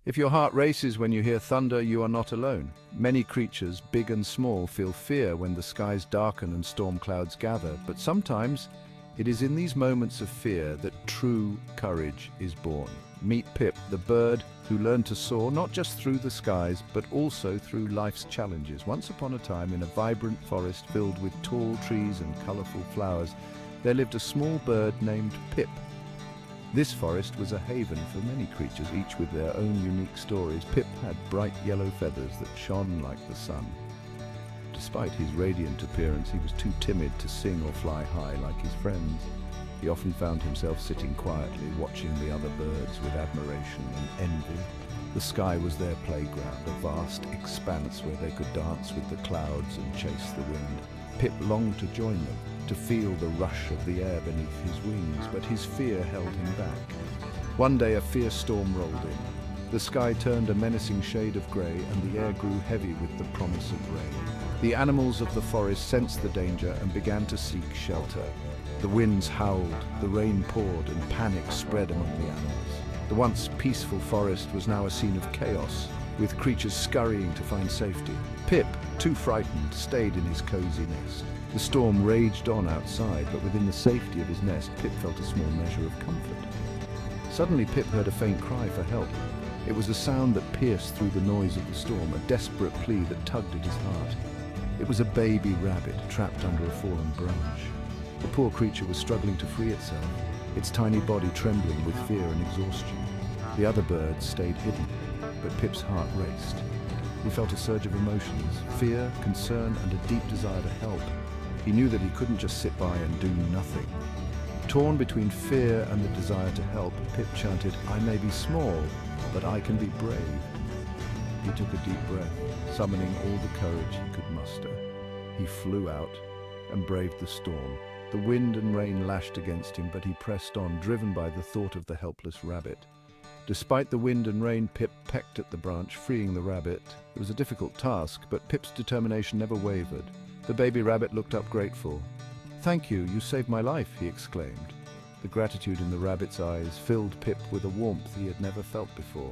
If your heart races when you hear thunder, you are not alone. Many creatures, big and small, feel fear when the skies darken and storm clouds gather, but sometimes it is in these moments of fear that true courage is born. Meet Pip, the bird who learned to soar not just through the skies, but also through life's challenges. Once upon a time, in a vibrant forest filled with tall trees and colorful flowers, there lived a small bird named Pip. This forest was a haven for many creatures, each with their own unique stories. Pip had bright yellow feathers that shone like the sun. Despite his radiant appearance, he was too timid to sing or fly high like his friends. He often found himself sitting quietly, watching the other birds with admiration and envy. The sky was their playground, a vast expanse where they could dance with the clouds and chase the wind. Pip longed to join them, to feel the rush of the air beneath his wings, but his fear held him back. One day a fierce storm rolled in. The sky turned a menacing shade of grey and the air grew heavy with the promise of rain. The animals of the forest sensed the danger and began to seek shelter. The winds howled, the rain poured, and panic spread among the animals. The once peaceful forest was now a scene of chaos, with creatures scurrying to find safety. Pip, too frightened, stayed in his cozy nest. The storm raged on outside, but within the safety of his nest, Pip felt a small measure of comfort. Suddenly, Pip heard a faint cry for help. It was a sound that pierced through the noise of the storm, a desperate plea that tugged at his heart. It was a baby rabbit trapped under a fallen branch. The poor creature was struggling to free itself, its tiny body trembling with fear and exhaustion. The other birds stayed hidden, but Pip's heart raced. He felt a surge of emotions, fear, concern, and a deep desire to help. He knew that he couldn't just sit by and do nothing. Torn between fear and the desire to help, Pip chanted, "I may be small, but I can be brave." He took a deep breath, summoning all the courage he could muster. He flew out and braved the storm. The wind and rain lashed against him, but he pressed on, driven by the thought of the helpless rabbit. Despite the wind and rain, Pip pecked at the branch, freeing the rabbit. It was a difficult task, but Pip's determination never wavered. The baby rabbit looked up grateful. "Thank you, you saved my life," he exclaimed. The gratitude in the rabbit's eyes filled Pip with a warmth he had never felt before.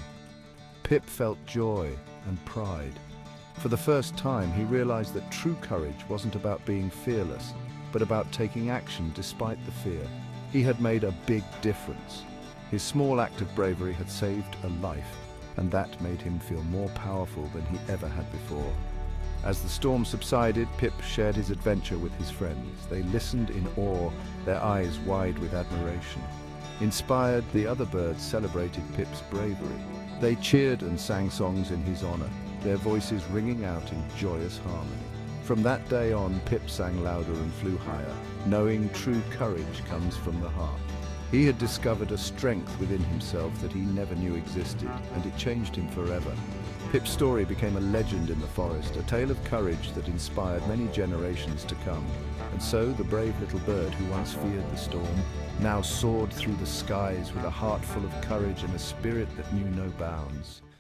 Pip felt joy and pride. For the first time, he realized that true courage wasn't about being fearless, but about taking action despite the fear. He had made a big difference. His small act of bravery had saved a life, and that made him feel more powerful than he ever had before. As the storm subsided, Pip shared his adventure with his friends. They listened in awe, their eyes wide with admiration. Inspired, the other birds celebrated Pip's bravery. They cheered and sang songs in his honor, their voices ringing out in joyous harmony. From that day on, Pip sang louder and flew higher, knowing true courage comes from the heart. He had discovered a strength within himself that he never knew existed, and it changed him forever. Pip's story became a legend in the forest, a tale of courage that inspired many generations to come. And so the brave little bird who once feared the storm now soared through the skies with a heart full of courage and a spirit that knew no bounds.